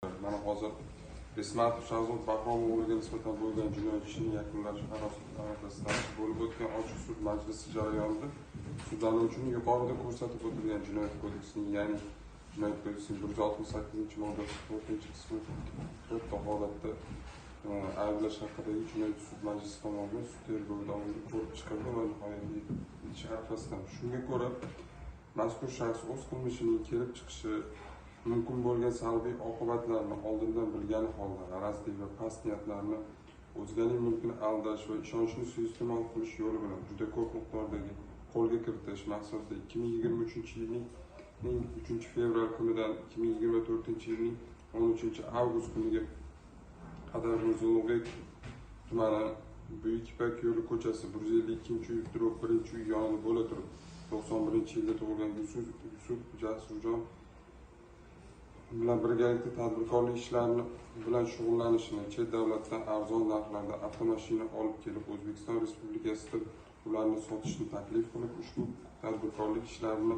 Mana hozir Bismatov Shahzod Bahrom o'g'liga nisbatan bo'lgan jinoyat ishini yakunlash arafasida bo'lib o'tgan ochiq sud majlisi jarayonida sudlanuvchining yuqorida ko'rsatib o'tilgan Jinoyat kodeksining, ya'ni Jinoyat kodeksining 168-moddasi 4-qismi 4 holatda ayblash haqidagi jinoyat sud majlisi tomonidan sud tergovi davomida ko'rib chiqildi va nihoyatda yetish arafasida. Shunga ko'ra, mazkur shaxs o'z qilmishining kelib chiqishi mumkin bo'lgan salbiy oqibatlarni oldindan bilgani holda g'arazli va past niyatlarni, o'zganing mulkini aldash va ishonchni suiiste'mol qilish yo'li bilan juda ko'p miqdordagi qo'lga kiritish maqsadida 2023-yilning 3-fevral kunidan 2024-yilning 13-avgust kuniga qadar Mirzo-Ulug'bek tumani Buyuk Ipak yo'li ko'chasi 152-uy yonida bo'la turib 91-yilda tug'ilgan Yusuf Jasurjon bilan birgalikda tadbirkorlik ishlari bilan shug'ullanishini, chet davlatdan arzon narxlarda avtomashina olib kelib O'zbekiston Respublikasida ularni sotishni taklif qilib, ushbu tadbirkorlik ishlarini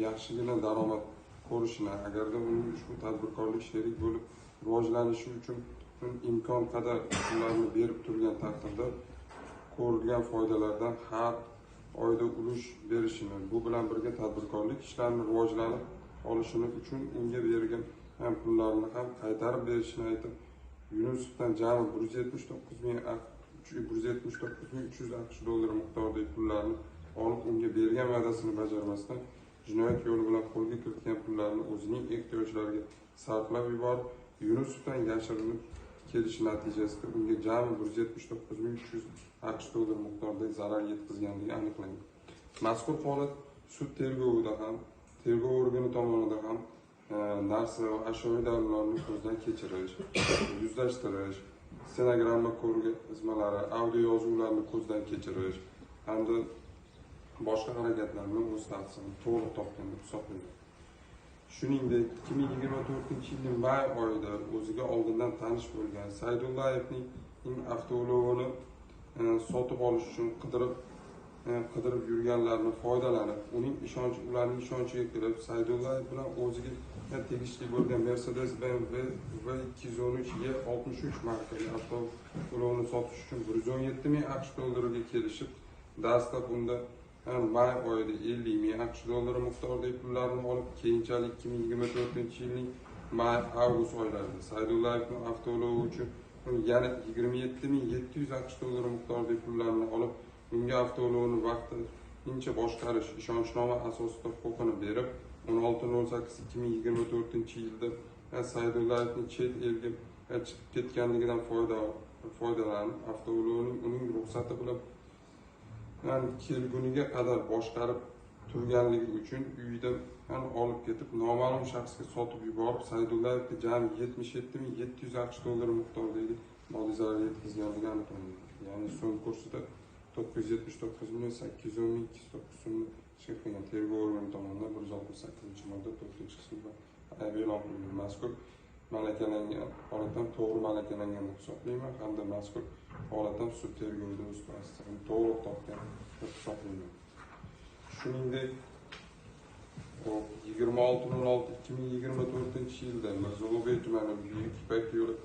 yaxshigina daromad ko'rishini, agarda uning ushbu tadbirkorlik sherik bo'lib rivojlanishi uchun imkon qadar ularni berib turgan taqdirda ko'rilgan foydalardan har oyda ulush berishini, bu bilan birga tadbirkorlik ishlarini rivojlanib olishini uchun unga bergan ham pullarni ham qaytarib berishini aytib, Yunusovdan jami 179.300 AQSh dollari miqdoridagi pullarni olib, unga bergan va'dasini bajarmasdan jinoyat yo'li bilan qo'lga kiritgan pullarni o'zining ehtiyojlariga sarflab yuborib, Yunusovdan yashirinib kelishi natijasida unga jami 179.300 AQSh dollari miqdoridagi zarar yetkazganligi aniqlangan. Mazkur holat sud tergovida ham, tergov organi tomonidan ham narsa va ashyoviy dalillarni ko'zdan kechirish, yuzlashtirish, stenogramma ko'rgazmalari, audio yozuvlarni ko'zdan kechirish hamda boshqa harakatlarni o'z ta'sirini to'liq topgan deb hisoblanadi. Shuningdek, 2024-yilning may oyida o'ziga oldindan tanish bo'lgan Saydullayevning avtoulovini sotib olish uchun qidirib yurganlarni foydalanib, ularning ishonchiga kirib, Saydullayev bilan o'ziga tegishli bo'lgan Mercedes-Benz V213E63 markali avtoulovni sotish uchun 117.000 AQSh dollariga kelishib, dastlab unda may oyida 50.000 AQSh dollari miqdoridagi pullarni olib, keyinchalik 2024-yilning may-avgust oylarida Saydullayevning avtoulovi uchun yana 27.700 AQSh dollari miqdoridagi pullarni olib, unga avtoulovni vaqtincha boshqarish ishonchnoma asosida huquqini berib, 16.08.2024-yilda Saydullayevning chet elga chiqib ketganligidan foydalanib, avtoulovning uning ruxsati bilan kelguniga qadar boshqarib turganligi uchun uyidan olib ketib, noma'lum shaxsga sotib yuborib, Saydullayevga jami 77.700 AQSh dollari miqdoridagi moddiy zarar yetkazganligi aniqlangan. Ya'ni so'm kursida 979.810.209 so'mni ishga qilgan tergov organi tomonidan 168-modda 4-qismda ayb e'lon qilingan. Mazkur malakalangan holatdan to'g'ri malakalangan deb hisoblayman hamda mazkur holatdan sud tergovida o'z tasdig'ini to'liq topgan deb hisoblayman. Shuningdek, 26.06.2024-yilda Mirzo-Ulug'bek tumani Buyuk Ipak yo'li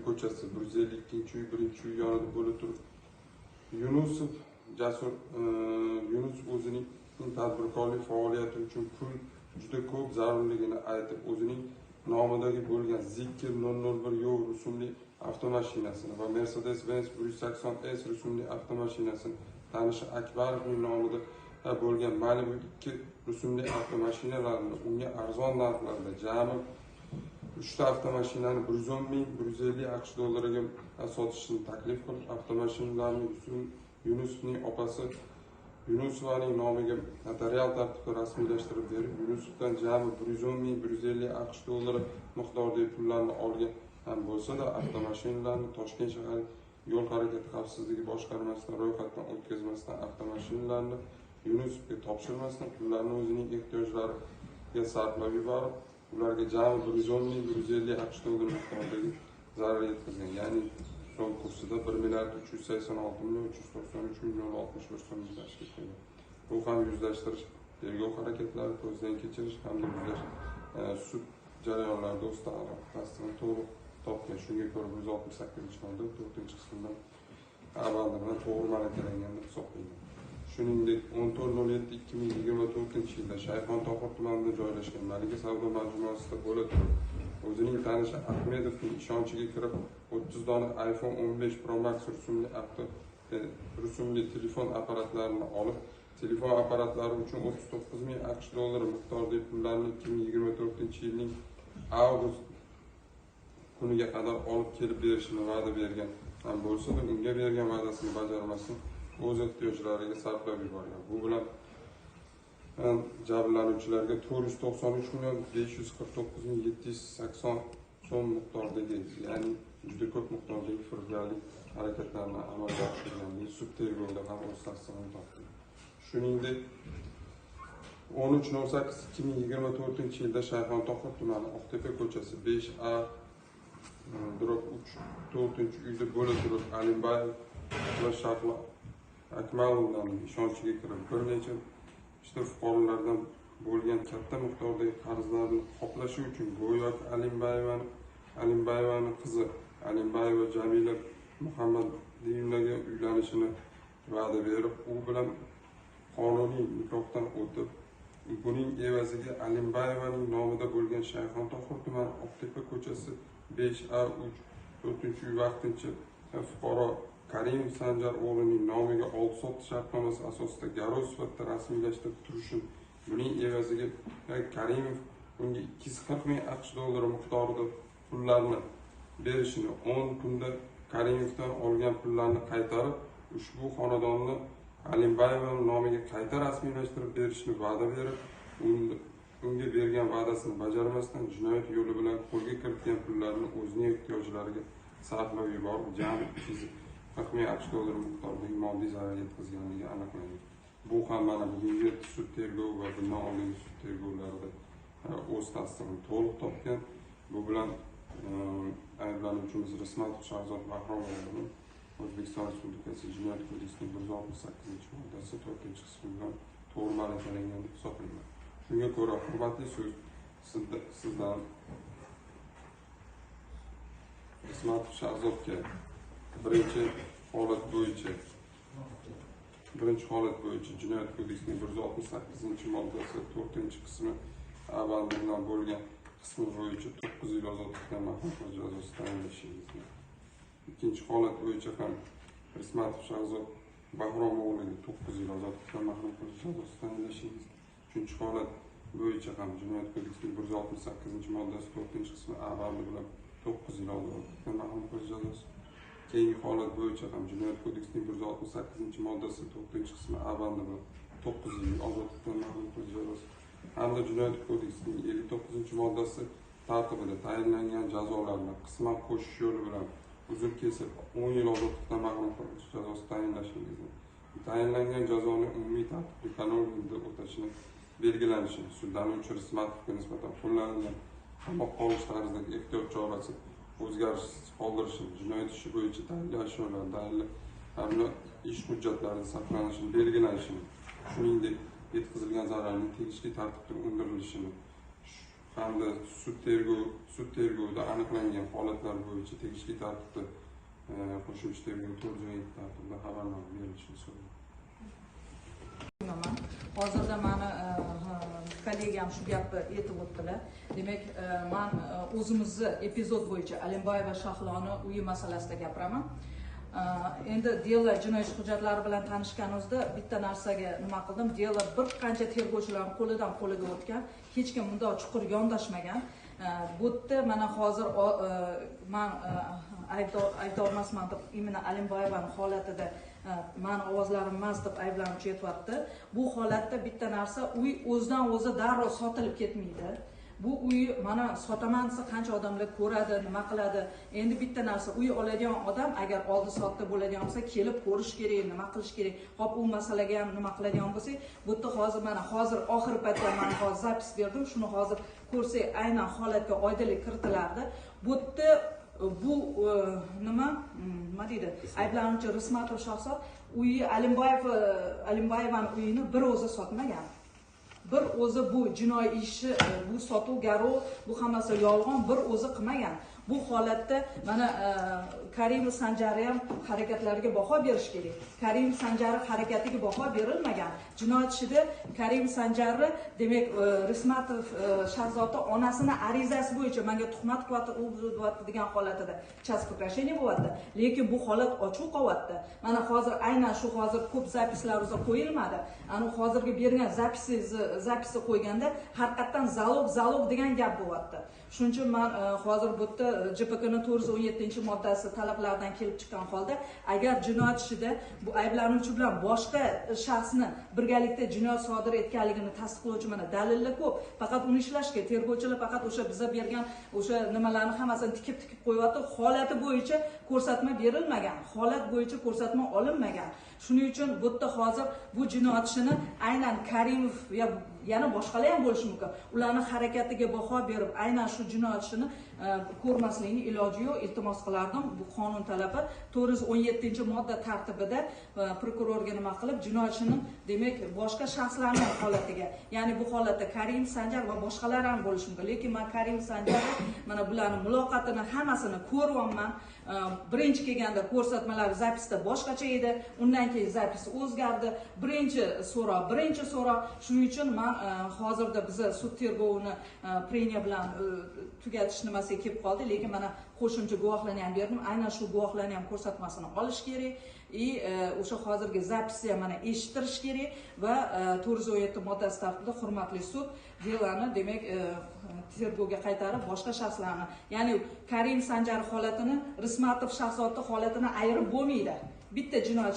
ko'chasi 152-uy yonida bo'lib turib, Yunus o'zining tadbirkorlik faoliyati uchun pul juda ko'p zarurligini aytib, o'zining nomidagi bo'lgan Zikr 001 YOV rusumli avtomashinasini va Mercedes-Benz 180S rusumli avtomashinasini tanishi Akbarovning nomida bo'lgan Malibu 2 rusumli avtomashinalarni unga arzon narxlarda jami 3 ta avtomashinani 110.150 AQSh dollariga sotishni taklif qilib, avtomashinalarni Yunusovning opasi Yunusovaning nomiga notarial tartibda rasmiylashtirib berib, Yunusovdan jami 110.150 AQSh dollari miqdoridagi pullarni olgan ham bo'lsa-da, avtomashinalarni Toshkent shahar yo'l harakati xavfsizligi boshqarmasidan ro'yxatdan o'tkazmasdan, avtomashinalarni Yunusovga topshirmasdan, pullarni o'zining ehtiyojlariga sarflab yuborib, ularga jami 110.150 AQSh dollari miqdoridagi zarar yetkazgan. Ya'ni so'm kursida 1.386.393.061 so'mni tashkil qilgan. Bu ham yuzlashtirish, tergov harakatlari ko'zdan kechirish hamda sud jarayonlarda o'z tasdig'ini to'liq topgan. Shunga ko'ra 168-modda 4-qismdan A bandi bilan to'g'ri malakalangan deb hisoblangan. Shuningdek, 14.07.2024-yilda Shayxon Tohir tumanida joylashgan Malika savdo majmuasida bo'la turib, o'zining tanishi Ahmedovning ishonchiga kirib, 30 dona iPhone 15 Pro Max rusumli telefon apparatlarini olib, telefon apparatlari uchun 39.000 AQSh dollari miqdorida pullarni 2024-yilning avgust kuniga qadar olib kelib berishini va'da bergan bo'lsa-da, unga bergan va'dasini bajarmasdan o'z ehtiyojlariga sarflab yuborgan. Bu bilan jabrlanuvchilarga 493.549.780 so'm miqdordagi, ya'ni juda ko'p miqdordagi firibgarlik harakatlarni amalga oshirgan. Sud tergovida ham o'z tasdig'ini topdi. Shuningdek, 13.08.2024-yilda Shayxon Tohir tumani Oqtepa ko'chasi 5A -3 4-uyda bo'la turib, Alimbayev va Shahlo Akmalovlarning ishonchiga kirib, bir necha fuqarolardan bo'lgan katta miqdordagi qarzlarni qoplashi uchun go'yoki Alimbayevaning qizi Alimbayeva Jamila Muhammadiyevnaga uylanishini va'da berib, u bilan qonuniy nikohdan o'tib, buning evaziga Alimbayevaning nomida bo'lgan Shayxon Tohir tumani Oqtepa ko'chasi 5A3 4-uy vaqtincha fuqaro Karimov Sanjar o'g'lining nomiga oldi-sotdi shartnomasi asosida garov sifatida rasmiylashtirib turishini, buning evaziga Karimov unga 240.000 AQSh dollari miqdorida pullarni berishini, 10 kunda Karimovdan olgan pullarni qaytarib, ushbu xonadonni Alimbayevaning nomiga qayta rasmiylashtirib berishni va'da berib, unga bergan va'dasini bajarmasdan jinoyat yo'li bilan qo'lga kiritgan pullarni o'zining ehtiyojlariga sarflab yuborib, jami 240.000 AQSh dollari miqdoridagi moddiy zarar yetkazganligi aniqlangan. Bu ham mana bugungi sud tergovi va bundan oldingi sud tergovlarida o'z tasdig'ini to'liq topgan. Bu bilan ayblanuvchimiz Rismatov Shahzod Bahromovning O'zbekiston Respublikasi Jinoyat kodeksining 168-moddasi 4-qismi bilan to'g'ri malakalangan deb hisoblangan. Shunga ko'ra, hurmatli sud, sizdan Rismatov Shahzodga birinchi holat bo'yicha Jinoyat kodeksining 168-moddasi 4-qismi A bandi bilan bo'lgan qismi bo'yicha 9 yil ozodlikdan mahrum qilish jazosi tayinlashingizni. Ikkinchi holat bo'yicha ham Rismatov Shahzod Bahromovga 9 yil ozodlikdan mahrum qilish jazosi tayinlashingizni. Uchinchi holat bo'yicha ham Jinoyat kodeksining 168-moddasi 4-qismi A bandi bilan 9 yil ozodlikdan mahrum qilish jazosi. Keyingi holat bo'yicha ham Jinoyat kodeksining 168-moddasi 4-qismi A bandi bilan 9 yil ozodlikdan mahrum qilish jazosi hamda Jinoyat kodeksining 59-moddasi tartibida tayinlangan jazolarni qisman qo'shish yo'li bilan uzr kesib 10 yil ozodlikdan mahrum qilish jazosi tayinlashingizni, tayinlangan jazoni umumiy tartibli qanovida o'tashini belgilanishini, sudlanuvchi Rismatovga nisbatan qo'llanilgan qamoq qolish tarzidagi ehtiyot chorasi o'zgarishsiz qoldirishini, jinoyat ishi bo'yicha dalil ashyolar, dalil hamda ish hujjatlarida saqlanishini belgilanishini, shuningdek yetkazilgan zararning tegishli tartibda undirilishini hamda sud tergovida aniqlangan holatlar bo'yicha tegishli tartibda qo'shimcha tergov tartibida xabarnoma berilishini so'rayman. Hozirda mani kollegam shu gapni aytib o'tdilar. Demak, men o'zimizni epizod bo'yicha Alimbayeva Shahloni uyi masalasida gapiraman. Endi delo jinoyat hujjatlari bilan tanishganimizda bitta narsaga nima qildim? Delo bir qancha tergovchilarning qo'lidan qo'liga o'tgan, hech kim bunday chuqur yondashmagan. Bu yerda mana hozir men aybdor emasman deb imini Alimbayevaning holatida mani ovozlarim emas deb ayblanuvchi aytyapti. Bu holatda bitta narsa, uy o'zidan o'zi darrov sotilib ketmaydi. Bu uy mana sotaman desa qancha odamlar ko'radi, nima qiladi. Endi bitta narsa, uy oladigan odam agar oldi sotdi bo'ladigan bo'lsa, kelib ko'rish kerak, nima qilish kerak. Hop, u masalaga ham nima qiladigan bo'lsak, bu yerda hozir oxirgi paytda men hozir zapis berdim. Shuni hozir ko'rsak, aynan holatga oydinlik kiritilardi. Bu yerda bu nima deydi? Ayblanuvchi Rismatov Shahzod uyi Alimbayevaning uyini bir o'zi sotmagan. bir o'zi bu jinoiy ishni, bu sotuv garov, bu hammasi yolg'on, bir o'zi qilmagan. Bu holatda mana Karimov Sanjari ham harakatlariga baho berish kerak. Karimov Sanjari harakatiga baho berilmagan. Jinoyat ishida Karimov Sanjari, demak, Rismatov Shahzoda onasini arizasi bo'yicha menga tuhmat qilyapti degan holatida chas prasheniya bo'lyapti. Lekin bu holat ochiq qolyapti. Mana hozir aynan shu hozir ko'p zapislar qo'yilmadi. Ani hozirgi bergan zapisi qo'yganda haqiqatan zalog degan gap bo'lyapti. Shuning uchun men hozir bu yerda JPKning 417-moddasi talablaridan kelib chiqqan holda, agar jinoyat ishida bu ayblanuvchi bilan boshqa shaxsni birgalikda jinoyat sodir etganligini tasdiqlovchi mana dalillar ko'p. Faqat uni ishlashga tergovchilar faqat o'sha bizga bergan o'sha nimalarni hammasini tikib qo'yapti. Holati bo'yicha ko'rsatma berilmagan, holat bo'yicha ko'rsatma olinmagan. Shuning uchun bu yerda hozir bu jinoyat ishini aynan Karimov yana boshqalar ham bo'lishi mumkin. Ularning harakatiga baho berib, aynan shu jinoyat ishini ko'rmaslikni iloji yo'q. Iltimos qilardim, bu qonun talabi 417-modda tartibida prokurorga nima qilib, jinoyat ishini demak boshqa shaxslarning holatiga, ya'ni bu holatda Karim Sanjar va boshqalar ham bo'lishi mumkin. Lekin men Karim Sanjar mana bularning muloqotini hammasini ko'ryapman. Birinchi kelganda ko'rsatmalar zapisda boshqacha edi, undan keyin zapis o'zgardi. Birinchi so'roq. Shuning uchun men hozirda biz sud tergovini preniya bilan tugatish nimasiga kelib qoldi, lekin mana qo'shimcha guvohlarni ham berdim. Aynan shu guvohlarni ham ko'rsatmasini olish kerak. O'sha hozirgi zapisni ham mana eshitirish kerak va 417 moddasi tartibida hurmatli sud delani demak tergovga qaytarib boshqa shaxslarni, ya'ni Karim Sanjar holatini, Rismatov Shahzoda holatini ayirib bo'lmaydi. Bitta jinoyat